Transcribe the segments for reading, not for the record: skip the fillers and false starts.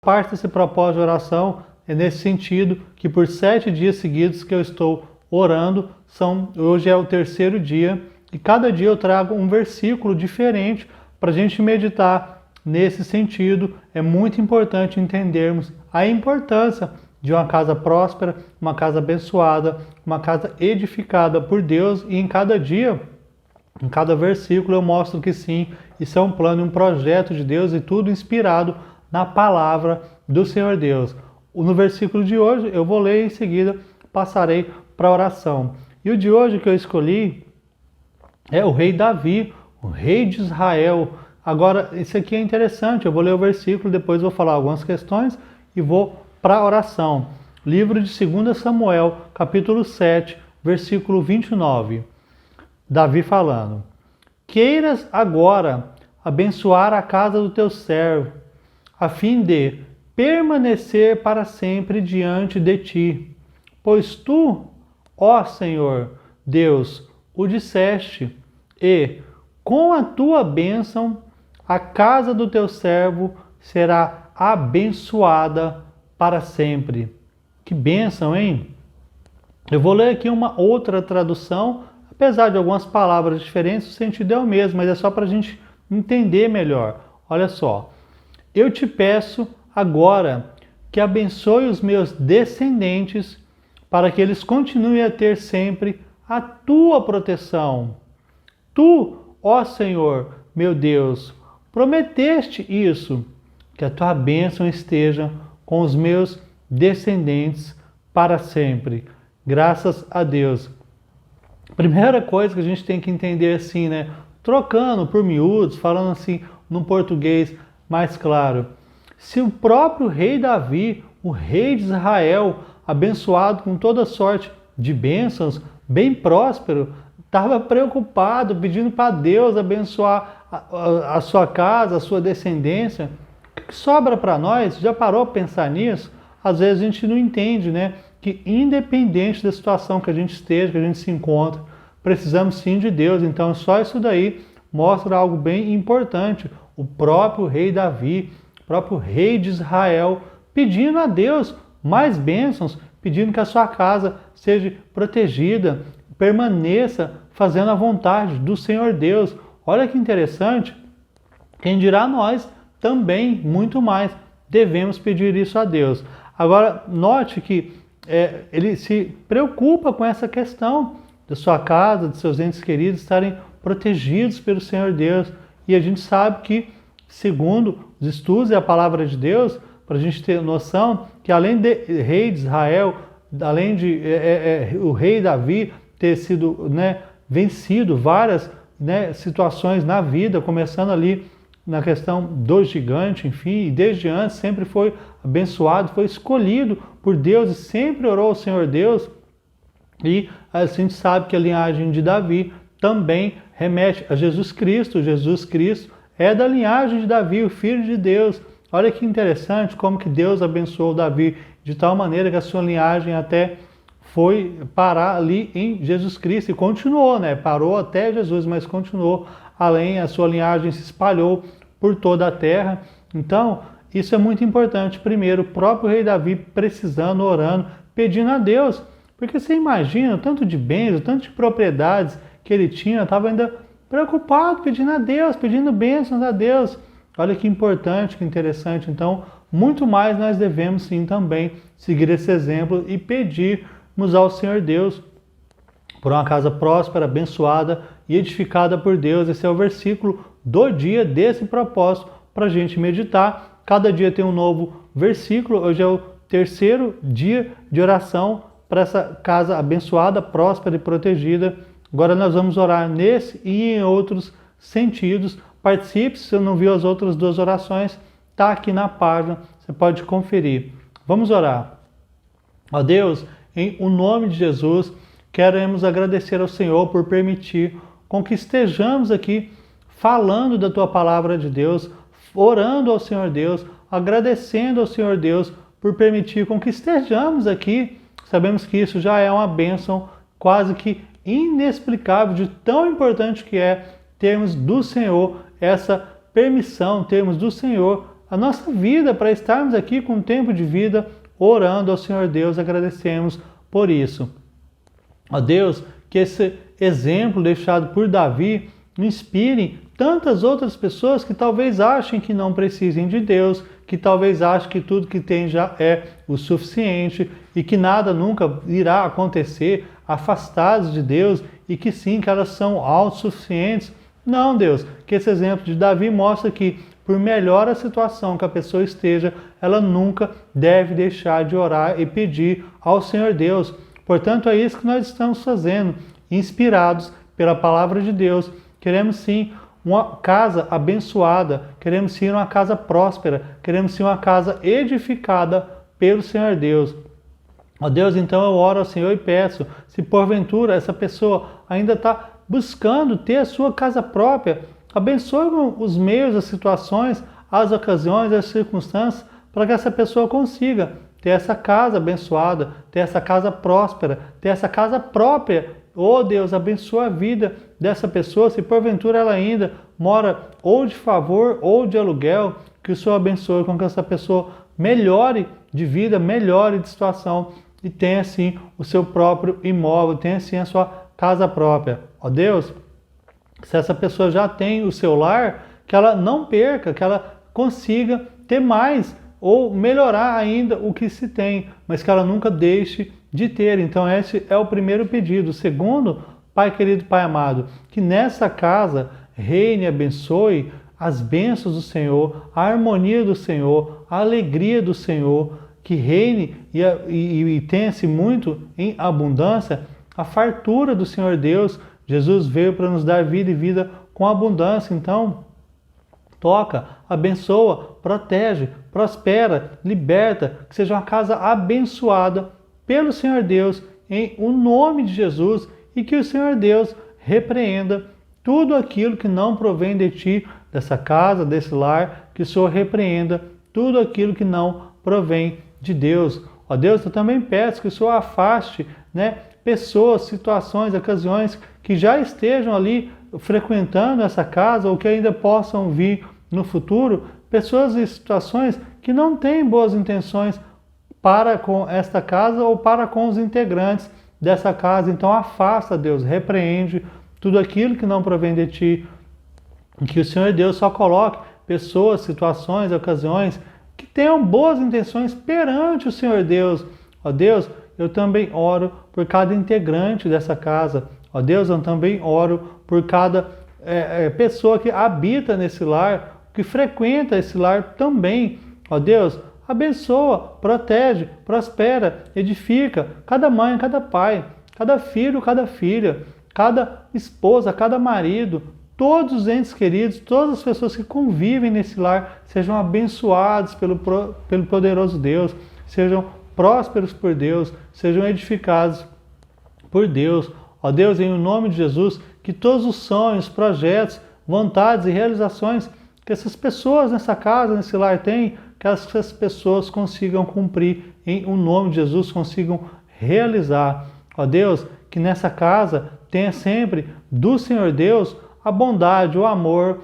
Parte desse propósito de oração é nesse sentido que por 7 dias seguidos que eu estou orando, hoje é o 3º dia, e cada dia eu trago um versículo diferente para a gente meditar nesse sentido. É muito importante entendermos a importância de uma casa próspera, uma casa abençoada, uma casa edificada por Deus, e em cada dia, em cada versículo eu mostro que sim, isso é um plano, um projeto de Deus, e tudo inspirado na palavra do Senhor Deus. No versículo de hoje eu vou ler e em seguida passarei para a oração. E o de hoje que eu escolhi é o rei Davi, o rei de Israel. Agora, isso aqui é interessante, eu vou ler o versículo, depois vou falar algumas questões e vou para a oração. Livro de 2 Samuel, capítulo 7, versículo 29. Davi falando: Queiras agora abençoar a casa do teu servo, a fim de permanecer para sempre diante de ti. Pois tu, ó Senhor Deus, o disseste, e com a tua bênção a casa do teu servo será abençoada para sempre. Que bênção, hein? Eu vou ler aqui uma outra tradução, apesar de algumas palavras diferentes, o sentido é o mesmo, mas é só para a gente entender melhor. Olha só. Eu te peço agora que abençoe os meus descendentes, para que eles continuem a ter sempre a tua proteção. Tu, ó Senhor, meu Deus, prometeste isso, que a tua bênção esteja com os meus descendentes para sempre. Graças a Deus. Primeira coisa que a gente tem que entender assim, né? Trocando por miúdos, falando assim no português mais claro. Se o próprio rei Davi, o rei de Israel, abençoado com toda sorte de bênçãos, bem próspero, estava preocupado, pedindo para Deus abençoar a sua casa, a sua descendência, o que sobra para nós? Já parou para pensar nisso? Às vezes a gente não entende, né? Que independente da situação que a gente esteja, que a gente se encontra, precisamos sim de Deus. Então só isso daí mostra algo bem importante. O próprio rei Davi, o próprio rei de Israel, pedindo a Deus mais bênçãos, pedindo que a sua casa seja protegida, permaneça fazendo a vontade do Senhor Deus. Olha que interessante, quem dirá nós também, muito mais, devemos pedir isso a Deus. Agora, note que ele se preocupa com essa questão da sua casa, de seus entes queridos estarem protegidos pelo Senhor Deus. E a gente sabe que, segundo os estudos e a palavra de Deus, para a gente ter noção que além de rei de Israel, além de o rei Davi ter sido vencido várias situações na vida, começando ali na questão do gigante, enfim, e desde antes sempre foi abençoado, foi escolhido por Deus e sempre orou ao Senhor Deus. E a gente sabe que a linhagem de Davi também remete a Jesus Cristo. Jesus Cristo é da linhagem de Davi, o Filho de Deus. Olha que interessante como que Deus abençoou Davi de tal maneira que a sua linhagem até foi parar ali em Jesus Cristo e continuou, Parou até Jesus, mas continuou além, a sua linhagem se espalhou por toda a terra. Então, isso é muito importante. Primeiro, o próprio rei Davi precisando, orando, pedindo a Deus. Porque você imagina o tanto de bens, o tanto de propriedades que ele tinha, estava ainda preocupado, pedindo a Deus, pedindo bênçãos a Deus. Olha que importante, que interessante. Então, muito mais nós devemos sim também seguir esse exemplo e pedirmos ao Senhor Deus por uma casa próspera, abençoada e edificada por Deus. Esse é o versículo do dia desse propósito para a gente meditar. Cada dia tem um novo versículo. Hoje é o 3º dia de oração para essa casa abençoada, próspera e protegida. Agora nós vamos orar nesse e em outros sentidos. Participe, se você não viu as outras 2 orações, está aqui na página, você pode conferir. Vamos orar. Ó Deus, em o nome de Jesus, queremos agradecer ao Senhor por permitir com que estejamos aqui falando da Tua palavra de Deus, orando ao Senhor Deus, agradecendo ao Senhor Deus por permitir com que estejamos aqui. Sabemos que isso já é uma bênção quase que inexplicável, de tão importante que é termos do Senhor essa permissão, termos do Senhor a nossa vida para estarmos aqui com um tempo de vida orando ao Senhor Deus. Agradecemos por isso. Ó Deus, que esse exemplo deixado por Davi inspire tantas outras pessoas que talvez achem que não precisem de Deus, que talvez achem que tudo que tem já é o suficiente e que nada nunca irá acontecer, afastados de Deus, e que sim, que elas são autossuficientes. Não, Deus, que esse exemplo de Davi mostra que, por melhor a situação que a pessoa esteja, ela nunca deve deixar de orar e pedir ao Senhor Deus. Portanto, é isso que nós estamos fazendo, inspirados pela palavra de Deus. Queremos sim uma casa abençoada, queremos sim uma casa próspera, queremos sim uma casa edificada pelo Senhor Deus. Ó Deus, então eu oro ao Senhor e peço, se porventura essa pessoa ainda está buscando ter a sua casa própria, abençoe os meios, as situações, as ocasiões, as circunstâncias, para que essa pessoa consiga ter essa casa abençoada, ter essa casa próspera, ter essa casa própria. Oh Deus, abençoa a vida dessa pessoa, se porventura ela ainda mora ou de favor ou de aluguel, que o Senhor abençoe com que essa pessoa melhore de vida, melhore de situação e tenha assim o seu próprio imóvel, tenha assim a sua casa própria. Ó Deus, se essa pessoa já tem o seu lar, que ela não perca, que ela consiga ter mais ou melhorar ainda o que se tem, mas que ela nunca deixe de ter. Então esse é o primeiro pedido. O segundo, Pai querido, Pai amado, que nessa casa reine e abençoe as bênçãos do Senhor, a harmonia do Senhor, a alegria do Senhor, que reine e tenha-se muito em abundância a fartura do Senhor Deus. Jesus veio para nos dar vida e vida com abundância. Então, toca, abençoa, protege, prospera, liberta, que seja uma casa abençoada pelo Senhor Deus, em o nome de Jesus, e que o Senhor Deus repreenda tudo aquilo que não provém de ti, dessa casa, desse lar, que o Senhor repreenda tudo aquilo que não provém de Deus. Ó Deus, eu também peço que o Senhor afaste, pessoas, situações, ocasiões que já estejam ali frequentando essa casa ou que ainda possam vir no futuro, pessoas e situações que não têm boas intenções para com esta casa ou para com os integrantes dessa casa. Então afasta, Deus, repreende tudo aquilo que não provém de ti, que o Senhor Deus só coloque pessoas, situações, ocasiões que tenham boas intenções perante o Senhor Deus. Ó Deus, eu também oro por cada integrante dessa casa. Ó Deus, eu também oro por cada pessoa que habita nesse lar, que frequenta esse lar também. Ó Deus, abençoa, protege, prospera, edifica cada mãe, cada pai, cada filho, cada filha, cada esposa, cada marido, todos os entes queridos, todas as pessoas que convivem nesse lar sejam abençoados pelo poderoso Deus, sejam prósperos por Deus, sejam edificados por Deus. Ó Deus, em nome de Jesus, que todos os sonhos, projetos, vontades e realizações que essas pessoas nessa casa, nesse lar têm, que essas pessoas consigam cumprir em nome de Jesus, consigam realizar. Ó Deus, que nessa casa tenha sempre do Senhor Deus a bondade, o amor,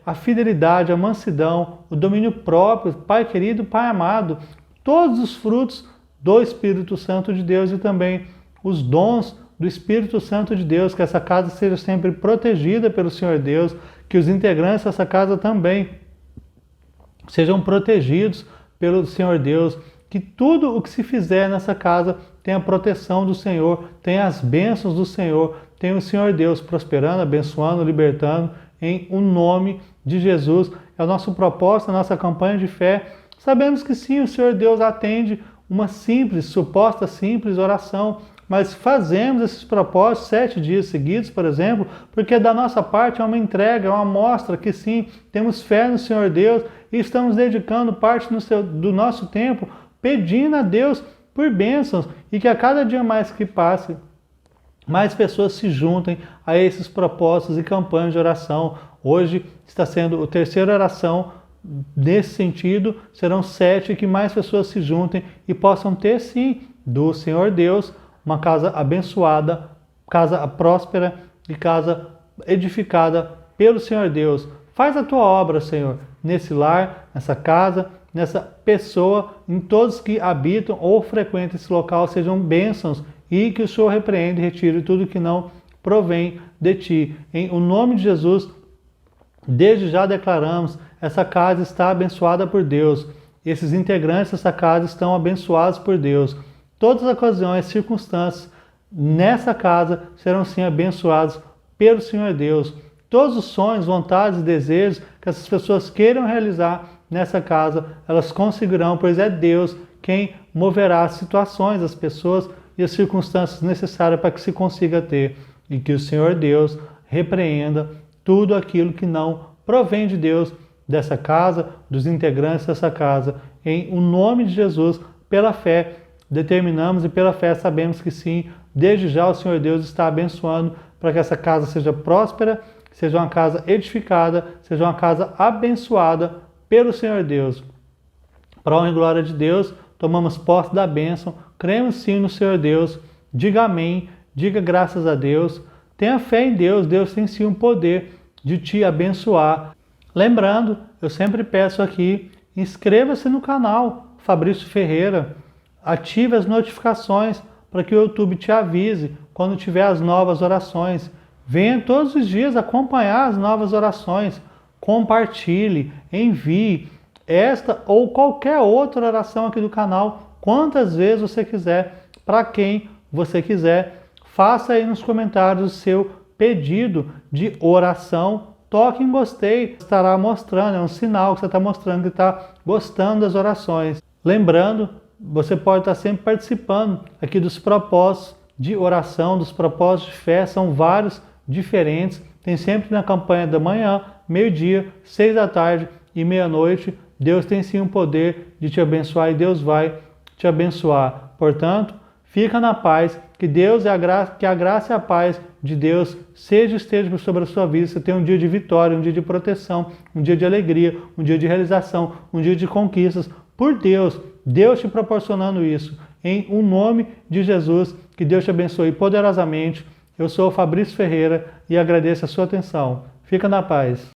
a fidelidade, a mansidão, o domínio próprio, Pai querido, Pai amado, todos os frutos do Espírito Santo de Deus e também os dons do Espírito Santo de Deus, que essa casa seja sempre protegida pelo Senhor Deus, que os integrantes dessa casa também sejam protegidos pelo Senhor Deus, que tudo o que se fizer nessa casa tenha a proteção do Senhor, tenha as bênçãos do Senhor, tenha o Senhor Deus prosperando, abençoando, libertando, em o nome de Jesus. É o nosso propósito, a nossa campanha de fé. Sabemos que sim, o Senhor Deus atende uma simples, suposta simples oração, mas fazemos esses propósitos 7 dias seguidos, por exemplo, porque da nossa parte é uma entrega, é uma mostra que sim, temos fé no Senhor Deus e estamos dedicando parte do nosso tempo pedindo a Deus por bênçãos e que a cada dia mais que passe, mais pessoas se juntem a esses propósitos e campanhas de oração. Hoje está sendo a terceira oração nesse sentido, serão 7, que mais pessoas se juntem e possam ter sim do Senhor Deus uma casa abençoada, casa próspera e casa edificada pelo Senhor Deus. Faz a tua obra, Senhor. nesse lar, nessa casa, nessa pessoa, em todos que habitam ou frequentam esse local, sejam bênçãos e que o Senhor repreenda e retire tudo que não provém de ti. Em o nome de Jesus, desde já declaramos, essa casa está abençoada por Deus. Esses integrantes dessa casa estão abençoados por Deus. Todas as ocasiões, circunstâncias nessa casa serão sim abençoados pelo Senhor Deus. Todos os sonhos, vontades e desejos que essas pessoas queiram realizar nessa casa, elas conseguirão, pois é Deus quem moverá as situações, as pessoas e as circunstâncias necessárias para que se consiga ter. E que o Senhor Deus repreenda tudo aquilo que não provém de Deus, dessa casa, dos integrantes dessa casa. Em o nome de Jesus, pela fé, determinamos e pela fé sabemos que sim, desde já o Senhor Deus está abençoando para que essa casa seja próspera, seja uma casa edificada, seja uma casa abençoada pelo Senhor Deus. Para a honra e glória de Deus, tomamos posse da bênção, cremos sim no Senhor Deus, diga amém, diga graças a Deus, tenha fé em Deus, Deus tem sim o poder de te abençoar. Lembrando, eu sempre peço aqui, inscreva-se no canal Fabrício Ferreira, ative as notificações para que o YouTube te avise quando tiver as novas orações. Venha todos os dias acompanhar as novas orações, compartilhe, envie esta ou qualquer outra oração aqui do canal, quantas vezes você quiser, para quem você quiser. Faça aí nos comentários o seu pedido de oração. Toque em gostei, estará mostrando, é um sinal que você está mostrando que está gostando das orações. Lembrando, você pode estar sempre participando aqui dos propósitos de oração, dos propósitos de fé, são vários diferentes. Tem sempre na campanha da manhã, meio-dia, 6 da tarde e meia-noite. Deus tem sim o poder de te abençoar e Deus vai te abençoar. Portanto, fica na paz, que Deus que a graça e a paz de Deus esteja sobre a sua vida. Você tenha um dia de vitória, um dia de proteção, um dia de alegria, um dia de realização, um dia de conquistas. Por Deus, Deus te proporcionando isso. Em o nome de Jesus, que Deus te abençoe poderosamente. Eu sou o Fabrício Ferreira e agradeço a sua atenção. Fica na paz.